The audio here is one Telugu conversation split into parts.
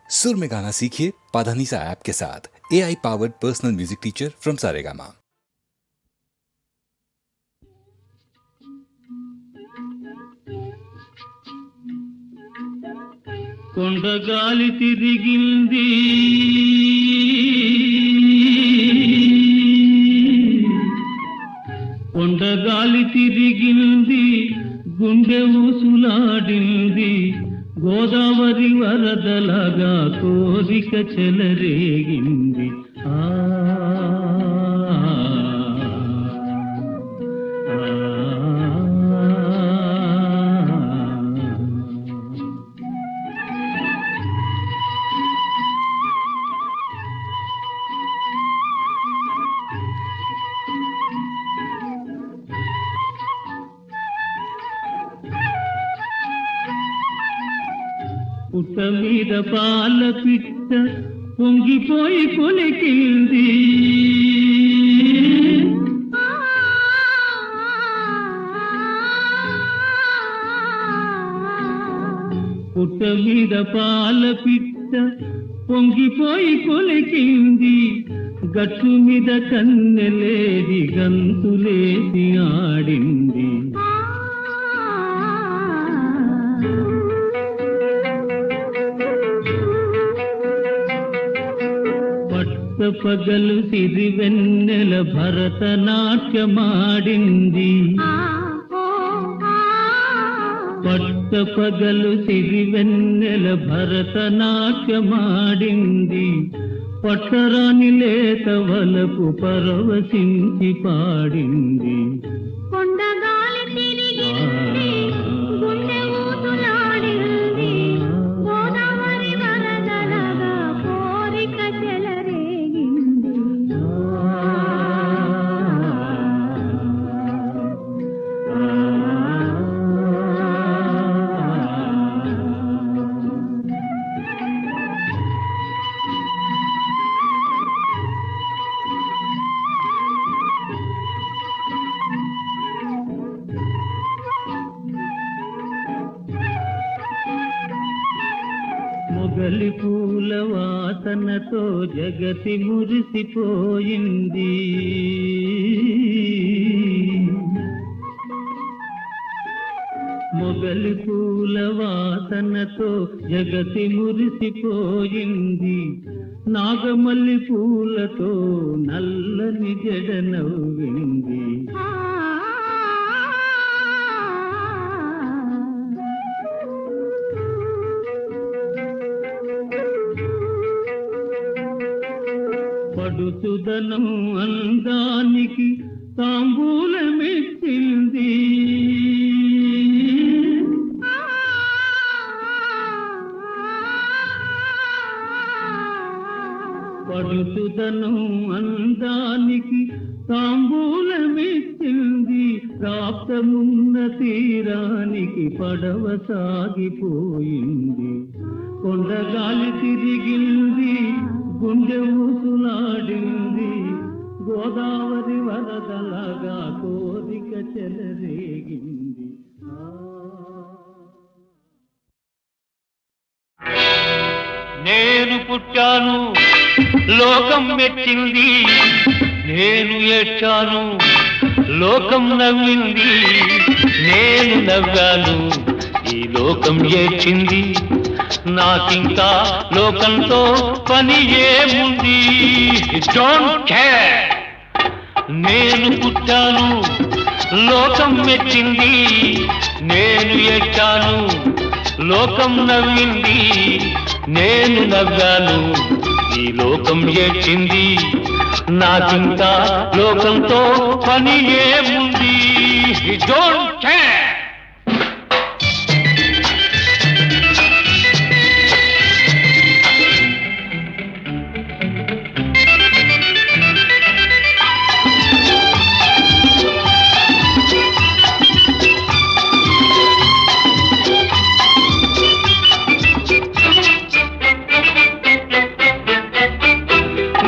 सुर में गाना सीखिए पाधानीसा ऐप के साथ। AI powered personal music teacher from Saregama. కొండగాలి తిరిగింది కొండగాలి తిరిగింది గుండె ఊసులాడింది గోదావరి వరదలాగా కోరిక చెలరేగింది పుట్ట మీద పాల పిట్ట పొంగిపోయి కొలికింది పుట్ట మీద పాల పిట్ట పొంగిపోయి కొలికింది గట్టు మీద కన్నెలేది గంతులేసి ఆడింది పగలు సిరివెన్నెల భరతనాట్యమాడింది పట్ట పగలు సిరివెన్నెల భరతనాట్యమాడింది పట్టరాని లేత వలపు పరవశించి పాడింది కొండగాలి తిరిగింది గుండె ఊసులాడింది గోదావరి వరదలాగా కోరిక చెలరేగింది మొగలి పూల వాసనతో జగతి మురిసిపోయింది మొగలి పూల వాసనతో జగతి మురిసిపోయింది నాగమల్లి పూలతో నల్లని జడ నవ్వింది పడుచుదనం అందానికి తాంబూలమెచ్చింది పడుచుదనం అందానికి తాంబూలమెచ్చింది ప్రాప్తమున్న తీరానికి పడవ సాగిపోయింది కొండగాలి తిరిగింది గుండె ఊసులాడింది గోదావరి వరదలాగా కోరిక చెలరేగింది నేను పుట్టాను లోకం మెచ్చింది నేను ఏడ్చాను లోకం నవ్వింది నేను నవ్వాను ఈ లోకం ఏడ్చింది నాకింకా లోకంతో పని ఏముంది డోంట్ కేర్ నేను పుట్టాను లోకం మెచ్చింది నేను ఏడ్చాను లోకం నవ్వింది నేను నవ్వాను ఈ లోకం ఏడ్చింది నాకింకా లోకంతో పని ఏముంది డోంట్ కేర్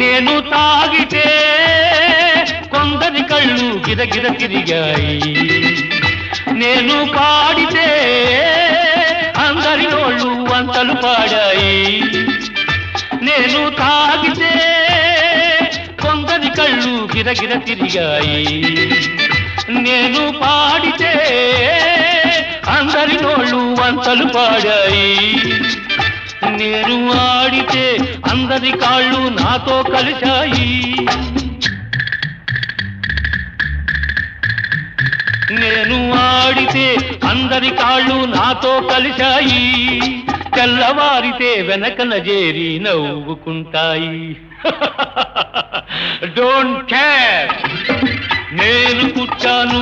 నేను తాగితే కొందరి కళ్ళు గిరగిర తిరిగాయి నేను పాడితే అందరి నోళ్ళు వంతలు పాడాయి గిరగిర తిరిగాయి. నేను పాడితే అందరి నోళ్ళు వంతలు పాడాయి. నేను ఆడితే అందరి కాళ్ళు నాతో కలిశాయి. నేను ఆడితే అందరి కాళ్ళు నాతో కలిశాయి. తెల్లవారితే వెనకన చేరి నవ్వుకుంటాయి. డోంట్ కేర్, నేను పుట్టాను,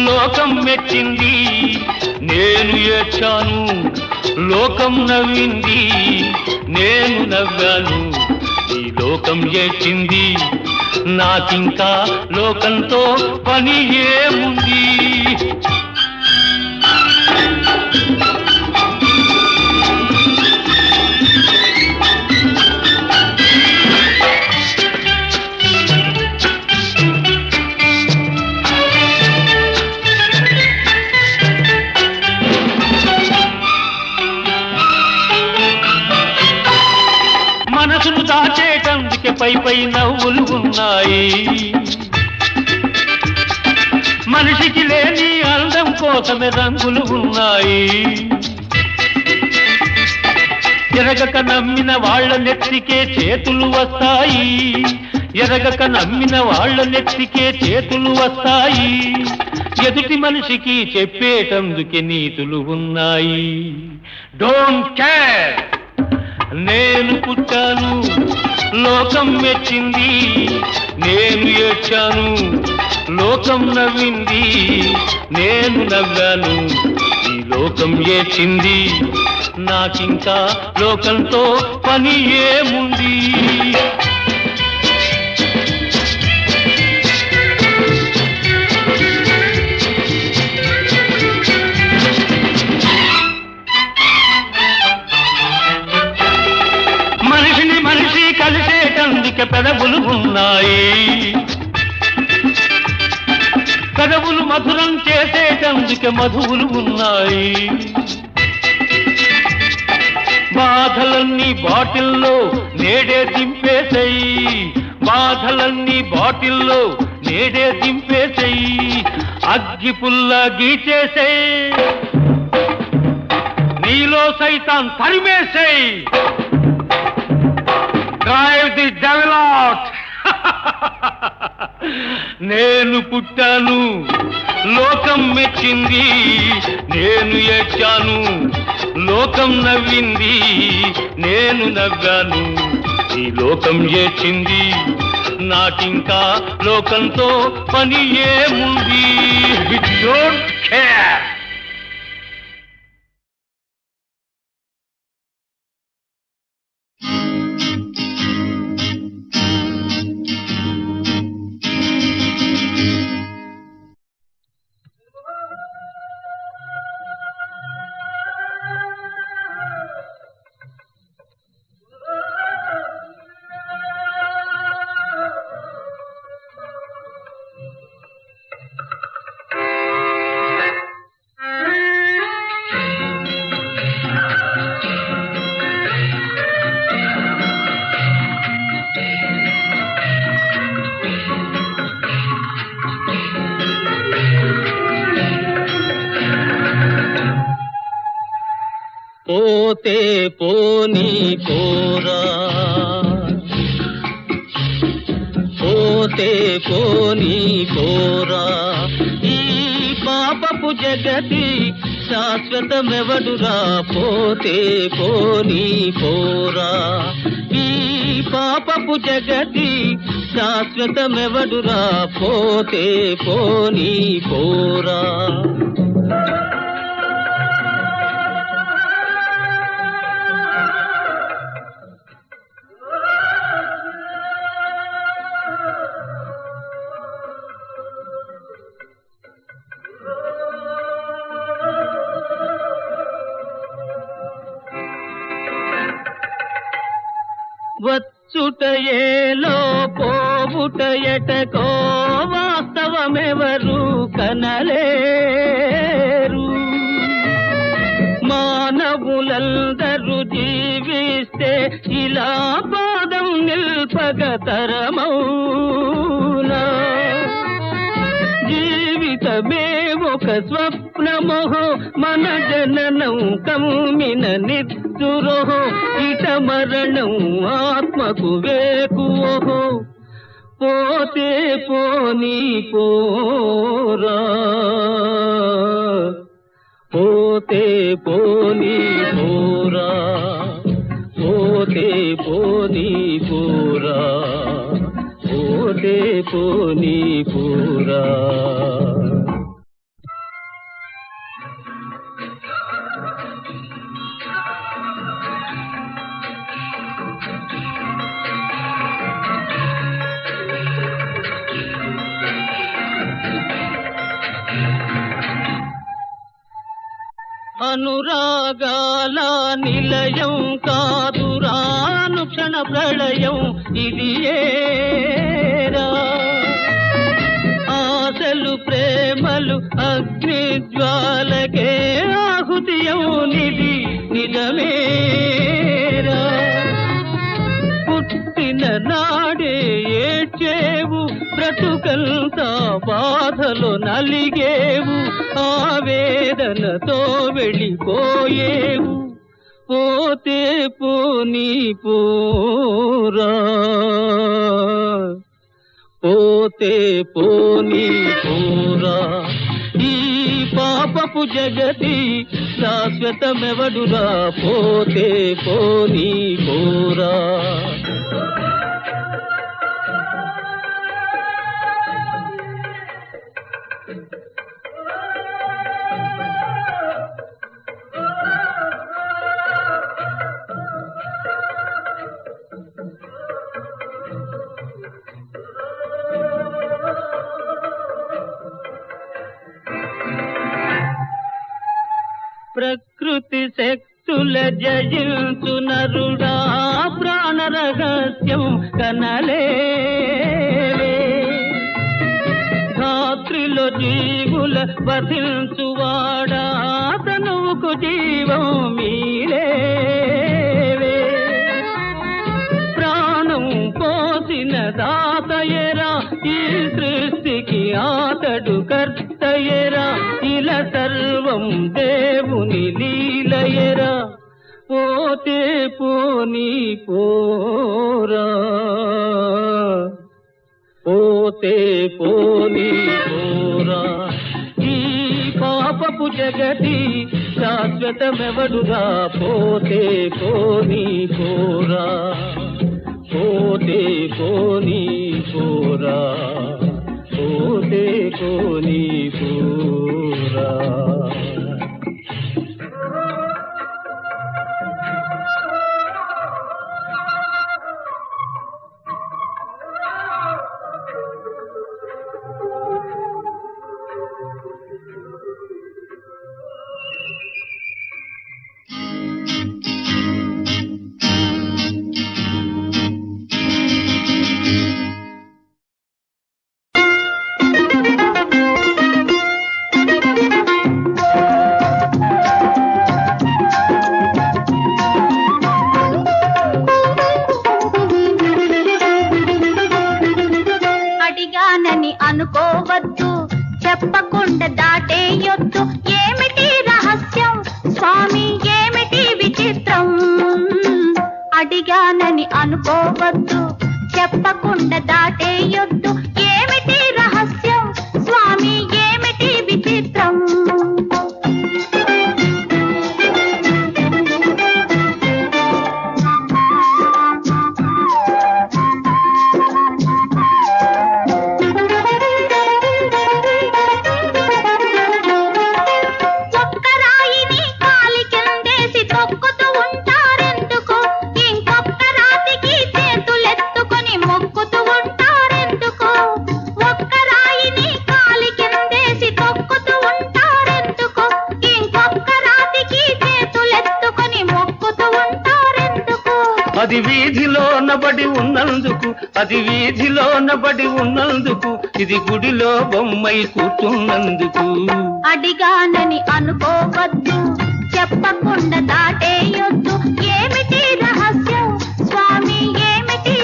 లోకం మెచ్చింది. నేను ఏడ్చాను, లోకం నవ్వింది. నేను నవ్వాను, ఈ లోకం ఏడ్చింది. నాకింకా లోకంతో పని ఏముంది? మనసును దాచేటందుకే పై పై నవ్వులు ఉన్నాయి. మనిషికి లేని అందం కోసమే రంగులు ఉన్నాయి. ఎరగక నమ్మిన వాళ్ళ నెత్తికే చేతులు వస్తాయి. ఎరగక నమ్మిన వాళ్ళ నెత్తికే చేతులు వస్తాయి. ఎదుటి మనిషికి చెప్పేటందుకే నీతులు ఉన్నాయి. డోంట్ కేర్, నేను పుట్టాను, లోకం మెచ్చింది. నేను ఏడ్చాను, లోకం నవ్వింది. నేను నవ్వాను, ఈ లోకం ఏడ్చింది. నాకింకా లోకంతో పని ఏముంది? మనిషిని మనిషి కలిసేటందుకే పెదవులు ఉన్నాయి. పెదవులు మధురం చేసేటందుకే మధువులు ఉన్నాయి. బాధలన్నీ బాటిల్లో నేడే దింపేసాయి. బాధలన్నీ బాటిల్లో నేడే దింపేసాయి. అగ్గి పుల్ల గీచేసాయి, నీలో సైతాన్ తరిమేసాయి. Drive the devil out. నేను పుట్టాను, లోకం మెచ్చింది. నేను ఏడ్చాను, లోకం నవ్వింది. నేను నవ్వాను, ఈ లోకం ఏడ్చింది. నాకింకా లోకంతో పని ఏముంది? Don't care. పోతే పోనీ పోరా, పోతే పోనీ పోరా, ఈ పాపపు జగతి శాశ్వతమెవడురా. పోతే పోనీ పోరా, ఈ పాపపు జగతి శాశ్వతమెవడురా. పోతే పోనీ పోరా. వచ్చుటయేలో పోవుటయటకో వాస్తవమెవరు కనలేరు. మానవులందరూ జీవిస్తే ఇలా పాదం నిల్పగ తరమౌనా జీవితమే ఒక స్వప్నమోహో మన జననం కమ్మిన నిద్దురోహో ఇట మరణం ఆత్మకు వేకువోహో పోతే పోనీ పోరా పోతే పోనీ పోరా పోతే పోనీ పోరా పోతే పోనీ పోరా అనురాగాల నిలయం కాదురాను క్షణ ప్రళయం ఇది ఏరా ఆశలు ప్రేమలు అగ్ని జ్వాలకే ఆహుతియౌనిది నిజమేరా పుట్టిన నాడే ఏడ్చేవు బ్రతుకంతా బాధలో నలిగేవు ఆవేదనతో వెళ్ళిపోయేవు పోతే పోనీ పోరా పోతే పోనీ పోరా ఈ పాపపు జగతి శాశ్వతమెవడురా పోతే పోనీ పోరా ప్రకృతి శక్తుల జయించు నరుడా ప్రాణ రహస్యం కనలేవే ధాత్రిలో జీవుల వధించువాడా తనువుకు జీవం మీరేవే ప్రాణం పోసిన దాతయరా ఈ సృష్టికి ఆతడు కర్తయరా ఇలా సర్వం దేవుని లీలయరా పోతే పోనీ పోరా పోతే పోనీ పోరా ఈ పాపపు జగతి శాశ్వతమెవడురా పోతే పోనీ పోరా పోతే పోనీ పోరా పోతే పోనీ పోరా అడిగానని అనుకోవద్దు చెప్పకుండా దాటేయొద్దు ఏమిటి రహస్యం స్వామి ఏమిటి విచిత్రం అడిగానని అనుకోవద్దు చెప్పకుండా దాటేయొద్దు ఏమిటి రహస్యం స్వామి ఏమిటి విచిత్రం అది వీధిలోన బడి ఉన్నందుకు అది వీధిలోన బడి ఉన్నందుకు ఇది గుడిలో బొమ్మై కూర్చున్నందుకు అడిగానని అనుకోవద్దు చెప్పకుండా దాటేయొద్దు ఏమిటి రహస్యం స్వామి ఏమిటి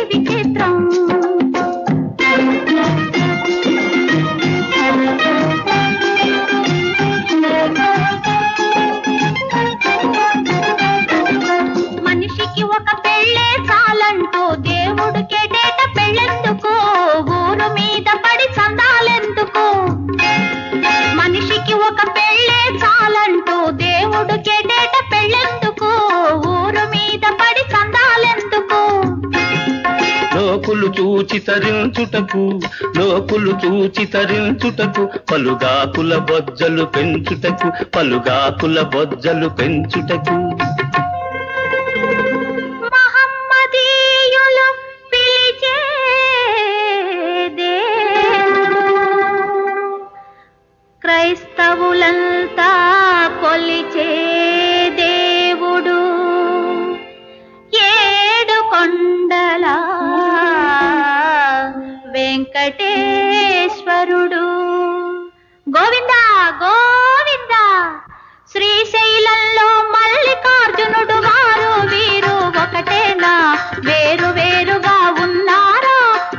లోకులు చూచి తరించుటకు లోకులు చూచి తరించుటకు పలుగాకుల బొజ్జలు పెంచుటకు పలుగాకుల బొజ్జలు పెంచుటకు మహమ్మదీయులు పిలిచే దేవుడు, క్రైస్తవులంతా కొలిచే దేవుడు, ఏడు కొండల వెంకటేశ్వరుడు. గోవిందా గోవిందా. శ్రీశైలంలో మల్లికార్జునుడు వారు వీరు ఒకటేనా, వేరు వేరుగా ఉన్నారా?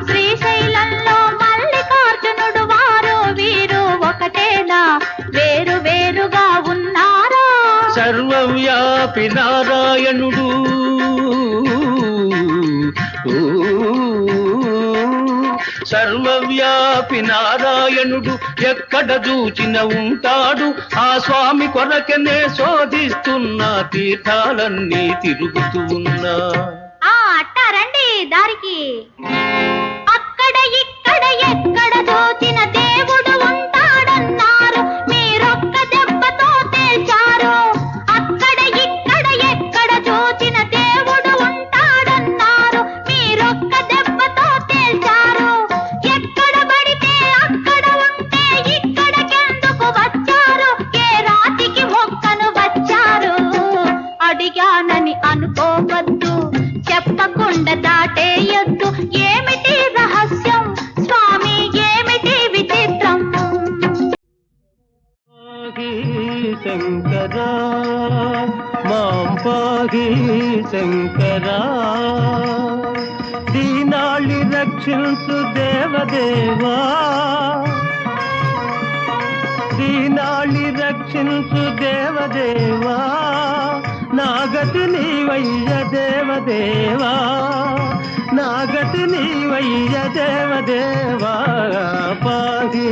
శ్రీశైలంలో మల్లికార్జునుడు వారు వీరు ఒకటేనా, వేరు వేరుగా ఉన్నారా? సర్వవ్యాపి నారాయణుడు సర్వవ్యాపి నారాయణుడు ఎక్కడ చూచిన ఉంటాడు. ఆ స్వామి కొరకనే శోధిస్తున్న తీర్థాలన్నీ తిరుగుతూ ఉన్నా. అట్టారండి దారికి. అక్కడ ఇక్కడ ఎక్కడ దోచిన దేవుడు ఉంటాడన్నారు, మీరొక్క దెబ్బతో తేల్చారు. అక్కడ ఇక్కడ ఎక్కడ దోచిన దేవుడు ఉంటాడన్నారు, మీరొక్క దెబ్బతో తేల్చారు. ఎక్కడ పడితే అక్కడ ఉంటే ఇక్కడికెందుకు వచ్చారు? ఏ రాతికి మొక్కను వచ్చారు? అడిగానని అనుకోవద్దు, చెప్పకుండా దాటేయొద్దు. ఏమిటి రహస్యం స్వామి, ఏమిటి విచిత్రం? శంకరా మాం పాహి శంకరా, దీనాళి రక్షించు దేవదేవా, దీనాళి రక్షించు దేవదేవా, నాగతి నీవయ్య దేవదేవా, నాగతి నీవయ్య దేవదేవా. పాహి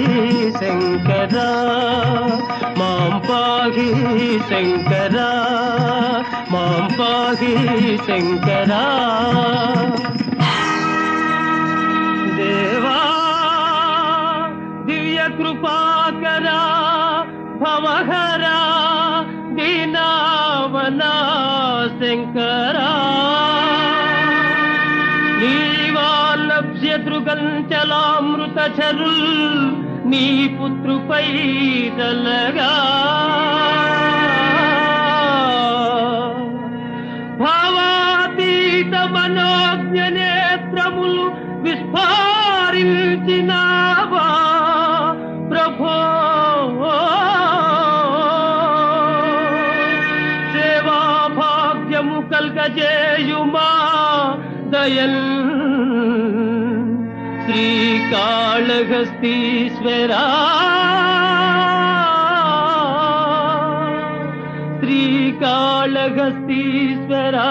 శంకరా మాం పాహి శంకరా, మాం పాహి శంకరా. దేవా దివ్య కృపాకరా భవహరా దీనావనా శంకరా, నీవాలభ్యదృగంచలామృత చరుల్ నీ పుత్రుపై దలగా. భావాతీత మనోజ్ఞ నేత్రములు విస్ఫారించినావా ప్రభో, సేవా భాగ్యము కల్గజేయుమా దయల్ శ్రీకాళహస్తీశ్వరా, శ్రీకాళహస్తీశ్వరా.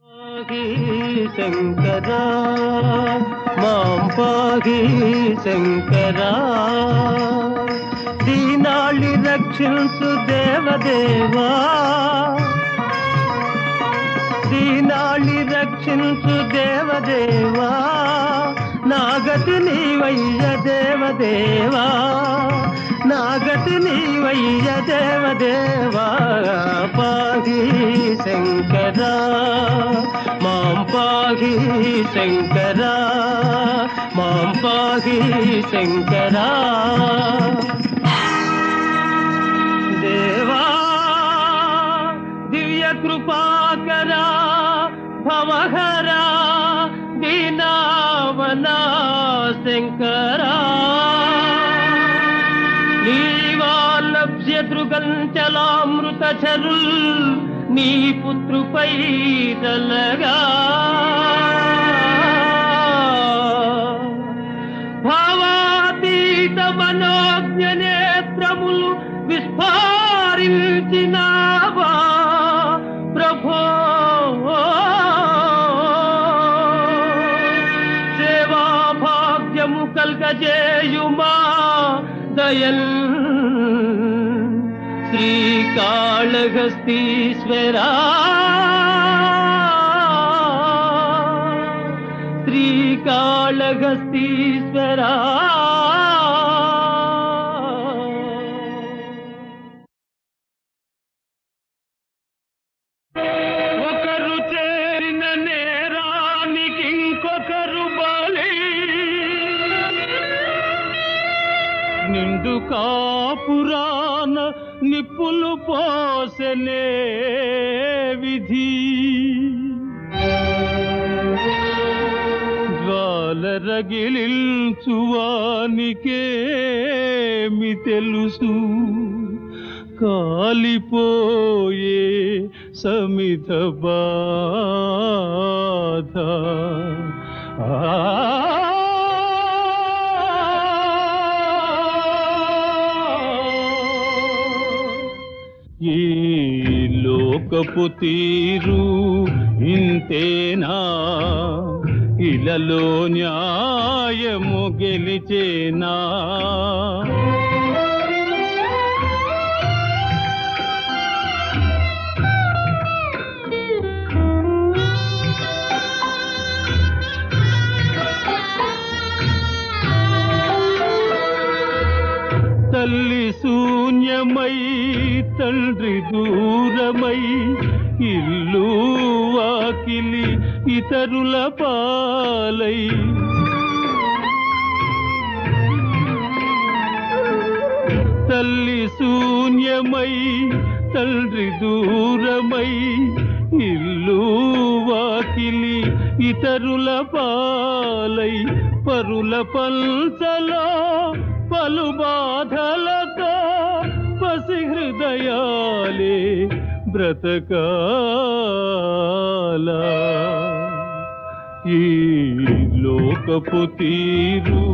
పాహి శంకరా మాం పాహి శంకరా, దీనాళి రక్షించు దేవదేవా, దీనాళి రక్షించు దేవదేవా, నాగతి నీవయ్య దేవదేవా, నాగతి నీవయ్య దేవదేవా. పాహి శంకరా మాం పాహి శంకరా, మాం పాహి శంకరా. దేవా దివ్య కృపాకరా భవహరా దీనావనా శంకరా, నీవాలభ్యదృగంచలామృత చరుల్ నీ పుత్రుపై దలగా. భావాతీత మనోజ్ఞ నేత్రములు విస్ఫారించినావా ప్రభో, సేవా భాగ్యము కల్గజేయుమా దయల్ శ్రీకాళహస్తీశ్వరా శ్రీకాళహస్తీశ్వరా ఒకరు చేరిన నేరానికి ఇంకొకరు బలి నిండు కాపురాన నిప్పులు పోసెనే విధి జ్వాల రగిలించువానికేమి తెలుసు కాలిపోయే సమిధ బాధ ఈ లోకపు తీరు ఇంతేనా ఇలలో న్యాయము గెలిచేనా తల్లి శూన్యమై తండ్రి దూరమై ఇల్లు వాకిలి ఇతరుల పాలై తల్లి శూన్యమై తండ్రి దూరమై ఇల్లు వాకిలి ఇతరుల పాలై పరుల పంచలో పలు బాధలతో పసి హృదయాలే బ్రతకాల ఈ లోకపు తీరు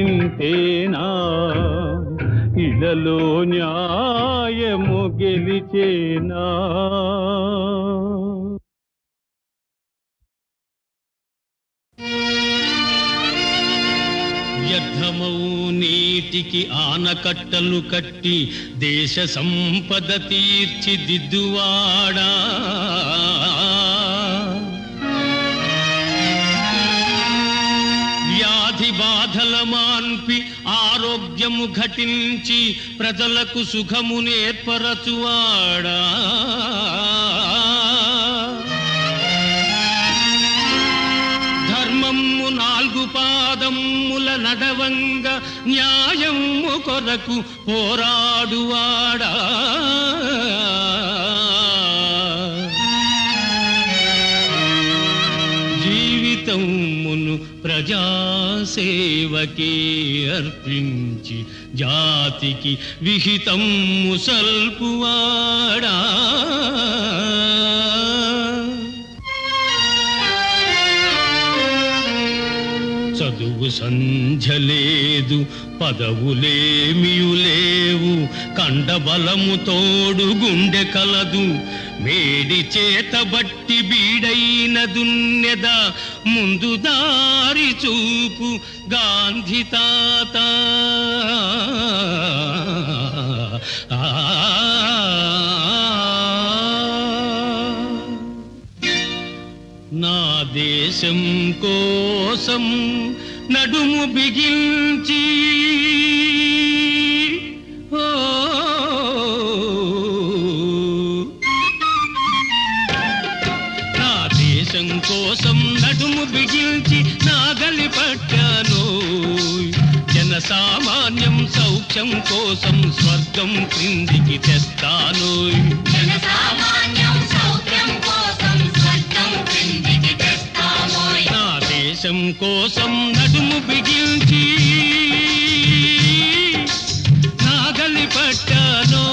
ఇంతేనా ఇలలో న్యాయము గెలిచేనా వ్యర్థమౌ నీటికి ఆనకట్టలు కట్టి దేశ సంపద తీర్చిదిద్దువాడా వ్యాధి బాధల మాన్పి ఆరోగ్యము ఘటించి ప్రజలకు సుఖము నేర్పరచువాడా ధర్మము నాలుగు పాదముల నడవంగ న్యాయము కొరకు పోరాడువాడా జీవితమును ప్రజాసేవకే అర్పించి జాతికి విహితము సల్పువాడా చదువు సంధ్యలేదు పదవులేమియులేవు కండబలము తోడు గుండె కలదు మేడి చేత బట్టి బీడైన దున్నెద ముందు దారి చూపు గాంధీ తాత నా దేశం కోసం నడుము బిగించి నా దేశం కోసం నడుము బిగించి నాగలి పట్టాను జనసామాన్యం సౌఖ్యం కోసం స్వర్గం క్రిందికి తెస్తాను నా దేశం కోసం నడుము బిగించి నాగలి పట్టాను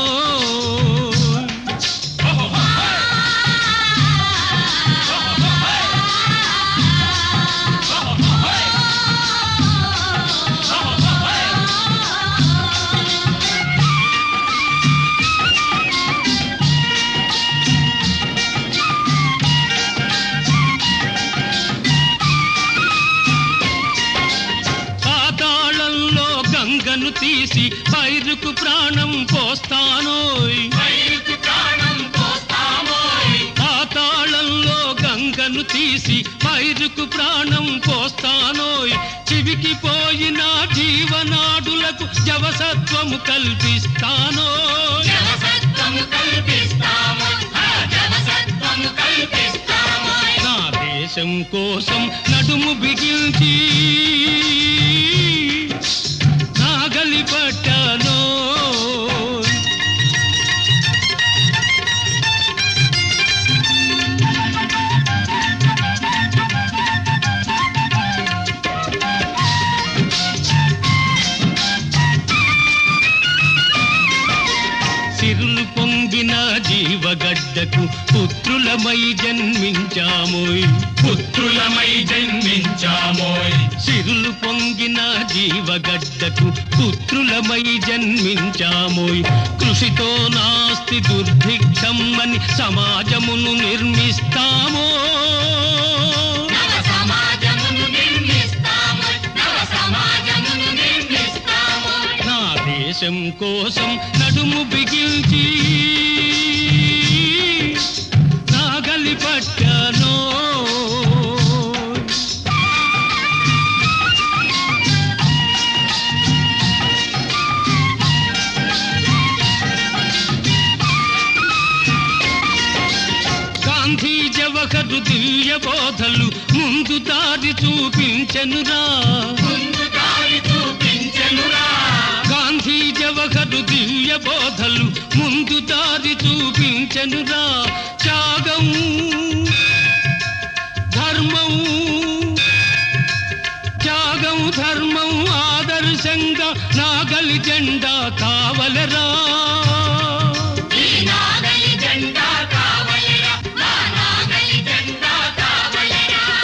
తీసి పైరుకు ప్రాణం పోస్తానోయ్ పాతాళంలో గంగను తీసి పైరుకు ప్రాణం పోస్తానోయ్ చివికి పోయిన జీవనాడులకు జవసత్వము కల్పిస్తానోయ్ నా దేశం కోసం నడుము బిగించి నాగలి పట్టానో సిరులు పొంగిన జీవగడ్డకు పుత్రులమై జన్మించామోయ్ సిరులు పొంగిన జీవగడ్డకు పుత్రులమై జన్మించామోయ్ కృషితో నాస్తి దుర్భిక్షం అని సమాజమును నిర్మిస్తామో నా దేశం కోసం నడుము బిగించి నాగలి పట్టానో గాంధీ జవహరు దివ్య బోధలు ముందు దారి చూపించెనురా గాంధీ జవహరు దివ్య బోధలు ముందు దారి చూపించెనురా త్యాగం ధర్మం ఆదర్శంగా నాగలి జెండా కావలరా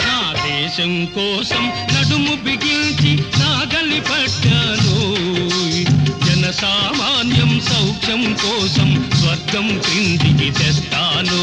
నా దేశం కోసం నడుము బిగించి నాగలి పట్టాను జనసామాన్యం సౌఖ్యం కోసం స్వర్గం క్రిందికి తెస్తాను